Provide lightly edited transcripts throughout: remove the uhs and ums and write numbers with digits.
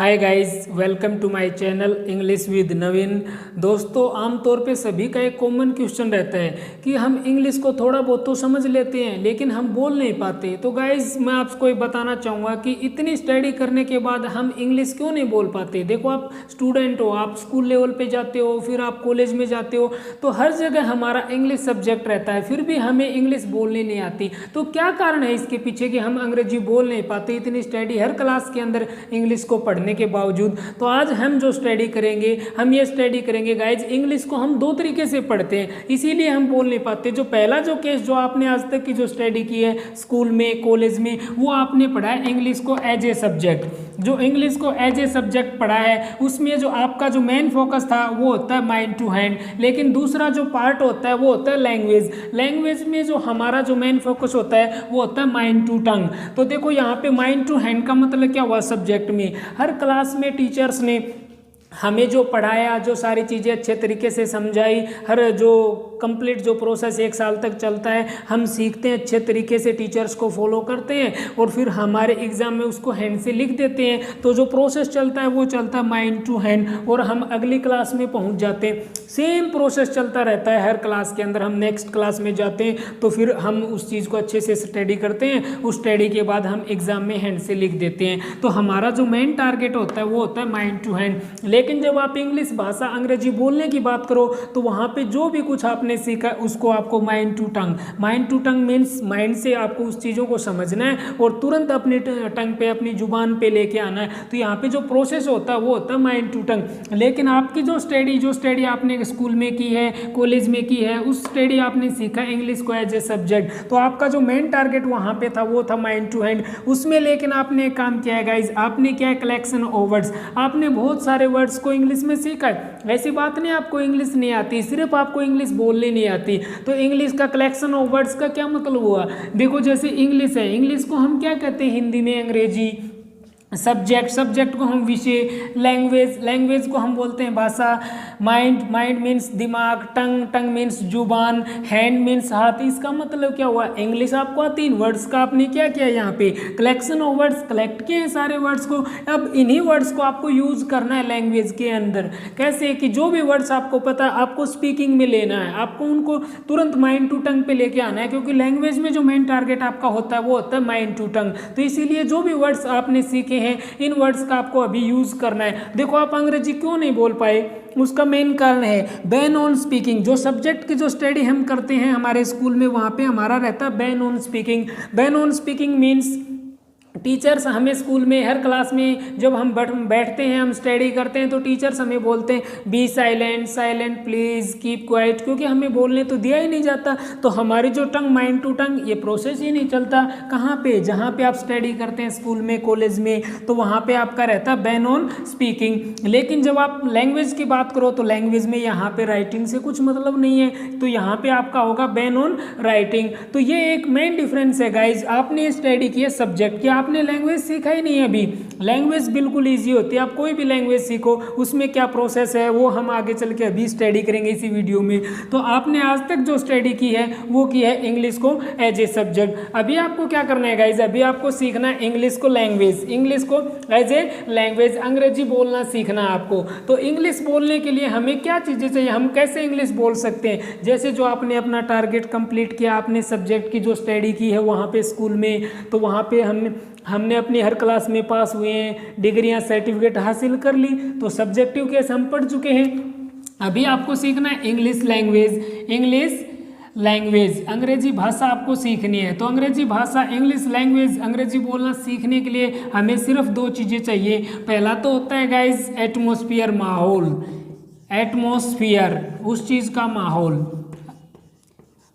Hi guys, welcome to my channel English with Naveen. दोस्तों, आमतौर पे सभी का एक कॉमन क्वेश्चन रहता है कि हम इंग्लिश को थोड़ा बहुत तो समझ लेते हैं लेकिन हम बोल नहीं पाते। तो गाइस, मैं आपको ये बताना चाहूँगा कि इतनी स्टडी करने के बाद हम इंग्लिश क्यों नहीं बोल पाते। देखो, आप स्टूडेंट हो, आप स्कूल लेवल पे जाते हो, फिर आप कॉलेज में जाते हो, तो हर जगह हमारा इंग्लिश सब्जेक्ट रहता है, फिर भी हमें इंग्लिश बोलनी नहीं आती। तो क्या कारण है इसके पीछे कि हम अंग्रेजी बोल नहीं पाते, इतनी स्टडी हर क्लास के अंदर इंग्लिश को पढ़ने के बावजूद। तो आज हम जो स्टडी करेंगे, हम ये स्टडी करेंगे गाइज, इंग्लिश को हम दो तरीके से पढ़ते हैं, इसीलिए हम बोल नहीं पाते। जो पहला जो केस जो आपने आज तक की जो स्टडी की है स्कूल में, कॉलेज में, वो आपने पढ़ा है इंग्लिश को एज ए सब्जेक्ट। जो इंग्लिश को एज ए सब्जेक्ट पढ़ा है उसमें जो आपका जो मेन फोकस था वो होता है माइंड टू हैंड, लेकिन दूसरा जो पार्ट होता है वो होता है लैंग्वेज। लैंग्वेज में जो हमारा जो मेन फोकस होता है वो होता है माइंड टू टंग। तो देखो, यहाँ पे माइंड टू हैंड का मतलब क्या हुआ, सब्जेक्ट में हर क्लास में टीचर्स ने हमें जो पढ़ाया, जो सारी चीज़ें अच्छे तरीके से समझाई, हर जो कंप्लीट जो प्रोसेस 1 साल तक चलता है, हम सीखते हैं अच्छे तरीके से, टीचर्स को फॉलो करते हैं और फिर हमारे एग्ज़ाम में उसको हैंड से लिख देते हैं। तो जो प्रोसेस चलता है वो चलता है माइंड टू हैंड और हम अगली क्लास में पहुंच जाते हैं। सेम प्रोसेस चलता रहता है हर क्लास के अंदर। हम नेक्स्ट क्लास में जाते हैं तो फिर हम उस चीज़ को अच्छे से स्टडी करते हैं, उस स्टडी के बाद हम एग्ज़ाम में हैंड से लिख देते हैं। तो हमारा जो मेन टारगेट होता है वो होता है माइंड टू हैंड। लेकिन जब आप इंग्लिश भाषा, अंग्रेजी बोलने की बात करो तो वहाँ पे जो भी कुछ आपने सीखा उसको आपको mind to tongue, mind to tongue means mind से आपको उस चीज़ों को समझना है और तुरंत अपनी टंग पे, अपनी जुबान पे लेके आना है। तो यहाँ पे जो प्रोसेस होता है वो होता है माइंड टू टंग। लेकिन आपकी जो स्टडी आपने स्कूल में की है, कॉलेज में की है, उस स्टडी आपने सीखा इंग्लिश को एज ए सब्जेक्ट, तो आपका जो मेन टारगेट वहाँ पे था वो था माइंड टू हैंड। उसमें लेकिन आपने एक काम किया है गाइज, आपने क्या है, कलेक्शन ऑफ वर्ड्स। आपने बहुत सारे वर्ड्स को इंग्लिश में सीखा है। ऐसी बात नहीं आपको इंग्लिश नहीं आती, सिर्फ आपको इंग्लिश बोलनी नहीं आती। तो इंग्लिश का कलेक्शन ऑफ वर्ड्स का क्या मतलब हुआ, देखो जैसे इंग्लिश है, इंग्लिश को हम क्या कहते हैं हिंदी में, अंग्रेजी। सब्जेक्ट को हम विषय, लैंग्वेज को हम बोलते हैं भाषा, माइंड मीन्स दिमाग, टंग मीन्स जुबान, हैंड मीन्स हाथ। इसका मतलब क्या हुआ, इंग्लिश आपको आती, इन वर्ड्स का आपने क्या किया, यहाँ पे कलेक्शन ऑफ वर्ड्स कलेक्ट किए हैं सारे वर्ड्स को। अब इन्हीं वर्ड्स को आपको यूज करना है लैंग्वेज के अंदर। कैसे कि जो भी वर्ड्स आपको पता है आपको स्पीकिंग में लेना है, आपको उनको तुरंत माइंड टू टंग पे लेके आना है, क्योंकि लैंग्वेज में जो मेन टारगेट आपका होता है वो होता है माइंड टू टंग। तो इसीलिए जो भी वर्ड्स आपने सीखे हैं इन वर्ड्स का आपको अभी यूज करना है। देखो, आप अंग्रेजी क्यों नहीं बोल पाए, उसका मेन कारण है बैन ऑन स्पीकिंग। जो सब्जेक्ट की जो स्टडी हम करते हैं हमारे स्कूल में, वहाँ पे हमारा रहता है ban on speaking. Ban on speaking means teachers हमें स्कूल में हर क्लास में जब हम बैठते हैं, हम स्टडी करते हैं, तो टीचर्स हमें बोलते हैं be silent please, keep quiet, क्योंकि हमें बोलने तो दिया ही नहीं जाता। तो हमारी जो टंग, माइंड टू टंग, ये प्रोसेस ही नहीं चलता। कहाँ पे, जहाँ पे आप स्टडी करते हैं स्कूल में, कॉलेज में, तो वहाँ पे आपका रहता है बैन ऑन स्पीकिंग। लेकिन जब आप लैंग्वेज की बात करो तो लैंग्वेज में यहाँ पे राइटिंग से कुछ मतलब नहीं है, तो यहाँ पे आपका होगा बैन ऑन राइटिंग। तो ये एक मेन डिफरेंस है गाइज। आपने स्टडी की है सब्जेक्ट की, आपने लैंग्वेज सीखा ही नहीं है अभी। लैंग्वेज बिल्कुल इजी होती है, आप कोई भी लैंग्वेज सीखो, उसमें क्या प्रोसेस है वो हम आगे चल के अभी स्टडी करेंगे इसी वीडियो में। तो आपने आज तक जो स्टडी की है वो की है इंग्लिश को एज ए सब्जेक्ट। अभी आपको क्या करना है गाइज, अभी आपको सीखना है इंग्लिश को लैंग्वेज, इंग्लिश को एज ए लैंग्वेज, अंग्रेजी बोलना सीखना है आपको। तो इंग्लिश बोलने के लिए हमें क्या चीज़ें चाहिए, हम कैसे इंग्लिश बोल सकते हैं। जैसे जो आपने अपना टारगेट कंप्लीट किया, आपने सब्जेक्ट की जो स्टडी की है वहाँ पे स्कूल में, तो वहाँ पे हमने अपनी हर क्लास में पास हुए हैं, डिग्रियां, सर्टिफिकेट हासिल कर ली, तो सब्जेक्टिव केस हम पढ़ चुके हैं। अभी आपको सीखना है इंग्लिश लैंग्वेज, अंग्रेजी भाषा आपको सीखनी है। तो अंग्रेजी भाषा, इंग्लिश लैंग्वेज, अंग्रेजी बोलना सीखने के लिए हमें सिर्फ 2 चीज़ें चाहिए। पहला तो होता है गाइज एटमॉस्फेयर, माहौल, एटमॉस्फेयर उस चीज़ का माहौल,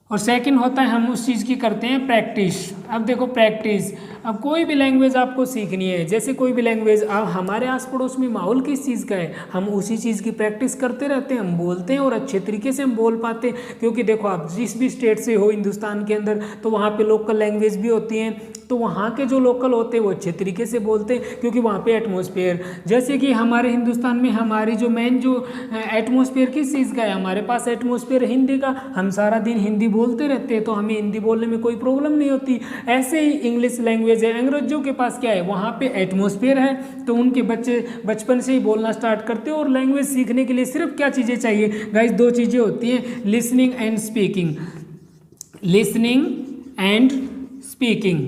और सेकंड होता है हम उस चीज़ की करते हैं प्रैक्टिस। अब देखो प्रैक्टिस, अब कोई भी लैंग्वेज आपको सीखनी है, जैसे कोई भी लैंग्वेज, अब हमारे आस पड़ोस में माहौल किस चीज़ का है, हम उसी चीज़ की प्रैक्टिस करते रहते हैं, हम बोलते हैं और अच्छे तरीके से हम बोल पाते हैं। क्योंकि देखो, आप जिस भी स्टेट से हो हिंदुस्तान के अंदर, तो वहाँ पे लोकल लैंग्वेज भी होती हैं, तो वहाँ के जो लोकल होते हैं वो अच्छे तरीके से बोलते हैं, क्योंकि वहाँ पे एटमॉस्फेयर, जैसे कि हमारे हिंदुस्तान में हमारी जो मेन जो एटमॉस्फेयर किस चीज़ का है, हमारे पास एटमॉस्फेयर हिंदी का, हम सारा दिन हिंदी बोलते रहते हैं, तो हमें हिंदी बोलने में कोई प्रॉब्लम नहीं होती। ऐसे ही इंग्लिश लैंग्वेज है, अंग्रेजों के पास क्या है, वहाँ पे एटमॉस्फेयर है, तो उनके बच्चे बचपन से ही बोलना स्टार्ट करते हैं। और लैंग्वेज सीखने के लिए सिर्फ क्या चीज़ें चाहिए गाइस, दो चीज़ें होती हैं, listening and speaking. Listening and speaking,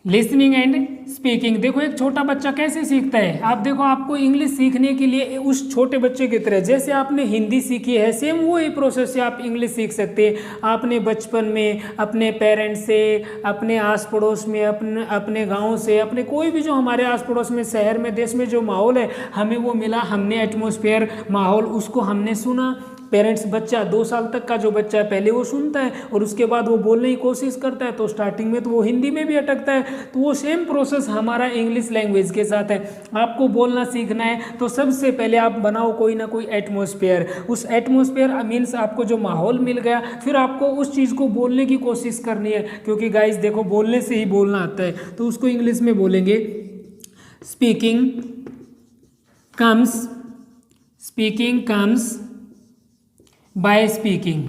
listening and speaking. देखो एक छोटा बच्चा कैसे सीखता है, आप देखो आपको इंग्लिश सीखने के लिए उस छोटे बच्चे की तरह जैसे आपने हिंदी सीखी है, सेम वही प्रोसेस से आप इंग्लिश सीख सकते हैं। आपने बचपन में अपने पेरेंट्स से, अपने आस पड़ोस में, अपने गांव से, अपने कोई भी जो हमारे आस पड़ोस में, शहर में, देश में जो माहौल है हमें वो मिला, हमने एटमॉस्फेयर, माहौल, उसको हमने सुना। पेरेंट्स, बच्चा 2 साल तक का जो बच्चा है पहले वो सुनता है और उसके बाद वो बोलने की कोशिश करता है, तो स्टार्टिंग में तो वो हिंदी में भी अटकता है। तो वो सेम प्रोसेस हमारा इंग्लिश लैंग्वेज के साथ है। आपको बोलना सीखना है तो सबसे पहले आप बनाओ कोई ना कोई एटमॉस्फेयर। उस एटमॉस्फेयर मीन्स आपको जो माहौल मिल गया, फिर आपको उस चीज़ को बोलने की कोशिश करनी है, क्योंकि गाइस देखो बोलने से ही बोलना आता है। तो उसको इंग्लिश में बोलेंगे speaking comes by speaking.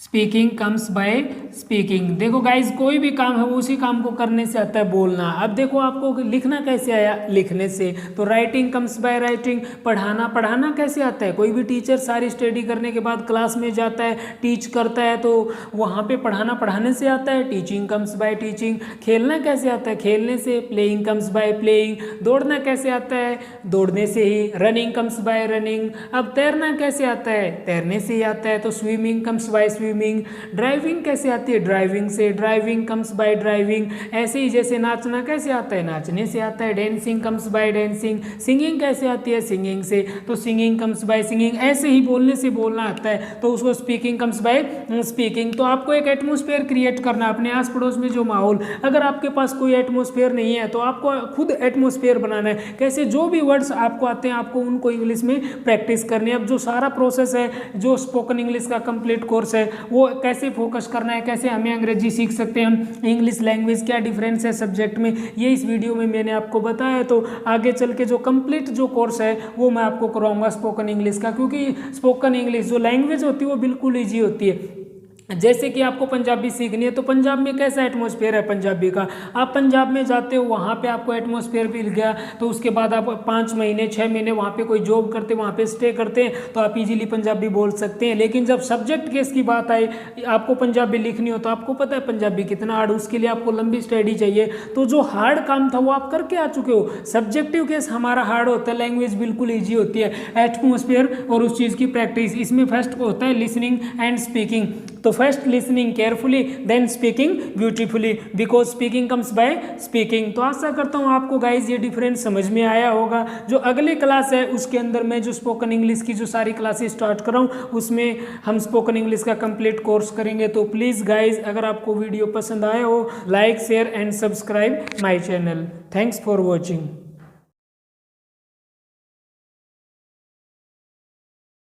Speaking comes by speaking. देखो गाइज कोई भी काम है उसी काम को करने से आता है बोलना। अब देखो आपको लिखना कैसे आया, लिखने से। तो राइटिंग कम्स बाय राइटिंग। पढ़ाना कैसे आता है, कोई भी टीचर सारी स्टडी करने के बाद क्लास में जाता है, टीच करता है, तो वहाँ पे पढ़ाने से आता है, टीचिंग कम्स बाय टीचिंग। खेलना कैसे आता है, खेलने से, प्लेइंग कम्स बाय प्लेइंग। दौड़ना कैसे आता है, दौड़ने से ही, रनिंग कम्स बाय रनिंग। अब तैरना कैसे आता है, तैरने से ही आता है, तो swimming comes by swimming. Driving कैसे आती है, ड्राइविंग से, ड्राइविंग कम्स बाय ड्राइविंग। ऐसे ही जैसे नाचना कैसे आता है, नाचने से आता है, dancing comes by dancing. Singing कैसे आती है, सिंगिंग से, तो सिंगिंग कम्स बाय सिंगिंग। ऐसे ही बोलने से बोलना आता है, तो उसको स्पीकिंग कम्स बाय स्पीकिंग। तो आपको एक एटमॉस्फेयर क्रिएट करना अपने आस पड़ोस में जो माहौल। अगर आपके पास कोई एटमॉस्फेयर नहीं है तो आपको खुद एटमॉस्फेयर बनाना है। कैसे, जो भी वर्ड्स आपको आते हैं आपको उनको इंग्लिश में प्रैक्टिस करनी है। अब जो सारा प्रोसेस है, जो स्पोकन इंग्लिश का कंप्लीट कोर्स है, वो कैसे फोकस करना है, कैसे हमें अंग्रेजी सीख सकते हैं हम, इंग्लिश लैंग्वेज क्या डिफरेंस है सब्जेक्ट में, ये इस वीडियो में मैंने आपको बताया। तो आगे चल के जो कंप्लीट जो कोर्स है वो मैं आपको कराऊंगा स्पोकन इंग्लिश का, क्योंकि स्पोकन इंग्लिश जो लैंग्वेज होती है वो बिल्कुल ईजी होती है। जैसे कि आपको पंजाबी सीखनी है तो पंजाब में कैसा एटमॉस्फेयर है पंजाबी का, आप पंजाब में जाते हो, वहाँ पे आपको एटमॉस्फेयर मिल गया, तो उसके बाद आप 5 महीने 6 महीने वहाँ पे कोई जॉब करते, वहाँ पे स्टे करते हैं, तो आप इजीली पंजाबी बोल सकते हैं। लेकिन जब सब्जेक्ट केस की बात आई, आपको पंजाबी लिखनी हो, तो आपको पता है पंजाबी कितना हार्ड, उसके लिए आपको लंबी स्टडी चाहिए। तो जो हार्ड काम था वो आप करके आ चुके हो। सब्जेक्टिव केस हमारा हार्ड होता है, लैंग्वेज बिल्कुल ईजी होती है, एटमॉस्फेयर और उस चीज़ की प्रैक्टिस। इसमें फर्स्ट होता है लिसनिंग एंड स्पीकिंग। तो first listening carefully, then speaking beautifully, because speaking comes by speaking. तो आशा करता हूँ आपको गाइज ये डिफरेंस समझ में आया होगा। जो अगली क्लास है उसके अंदर मैं जो स्पोकन इंग्लिश की जो सारी क्लासेस स्टार्ट कर रहा हूँ उसमें हम स्पोकन इंग्लिश का कंप्लीट कोर्स करेंगे। तो प्लीज़ गाइज अगर आपको वीडियो पसंद आया हो, like share and subscribe my channel. Thanks for watching.